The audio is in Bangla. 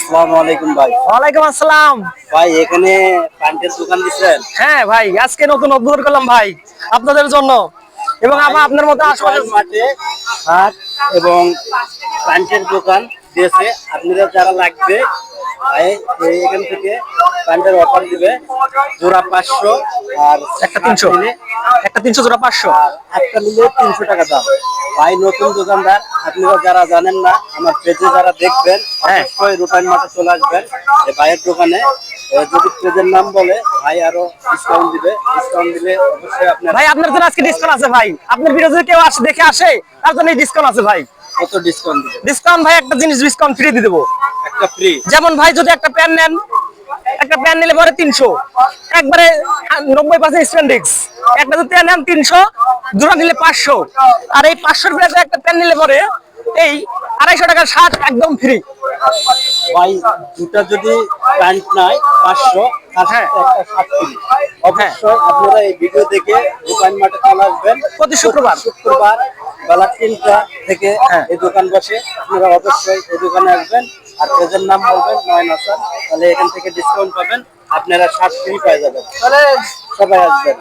আসসালামু আলাইকুম ভাই। ওয়ালাইকুম আসসালাম। ভাই এখানে প্যান্টের দোকান দিচ্ছেন? হ্যাঁ ভাই, আজকে নতুন উদ্বোধন করলাম ভাই আপনাদের জন্য, এবং ভাই আবার আপনার মতো আশেপাশে। মাঠে হাট এবং প্যান্টের দোকান দিয়েছে। আপনারা যারা লাগবে ভাই এখান থেকে প্যান্টের অফার দিবে। জোড়া 500 আর একটা 300, একটা 300 জোড়া 500। আর একটা নিলে 300 টাকা দাম। ভাই নতুন দোকানদার, আপনারা যারা জানেন না আমার পেজে যারা দেখবেন হ্যাঁ অবশ্যই রূপাইন মাঠে চলে আসবেন এই ভাইয়ের দোকানে। যদি পেজের নাম বলে ভাই আরো ডিসকাউন্ট দিবে। ডিসকাউন্ট দিলে অবশ্যই আপনার ভাই, আপনার জন্য আজকে ডিসকাউন্ট আছে ভাই। আপনার ভিডিও যদি কেউ আসে দেখে আসে, তার জন্য ডিসকাউন্ট আছে ভাই। কত ডিসকাউন্ট দিবে? ডিসকাউন্ট ভাই, একটা জিনিস ডিসকাউন্ট ফ্রি দিয়ে দেবো। একটা ফ্রি? যেমন ভাই, যদি একটা প্যান নেন, একটা প্যান নিলে পরে 300, একবারে 90% স্প্যান্ডেক্স। একটা যদি প্যান নেন 300, জোড়া নিলে 500। আর এই 500 প্রাইসে একটা প্যান নিলে পরে এই 250 টাকার শার্ট একদম ফ্রি। ভাই দুটা যদি প্যান্ট নাই 500, আর হ্যাঁ একটা শার্ট ফ্রি। অবশ্যই আপনারা এই ভিডিও দেখে রূপাইন মাঠে চলে আসবেন প্রতি শুক্রবার শুক্রবার বেলা 3টা থেকে হ্যাঁ। এই দোকান বসে। আপনারা অবশ্যই এই দোকানে আসবেন আর পেজের নাম বলবেন নয়ন হাসান, তাহলে এখান থেকে ডিসকাউন্ট পাবেন। আপনারা শার্ট ফ্রি পেয়ে যাবেন। সবাই আসবেন।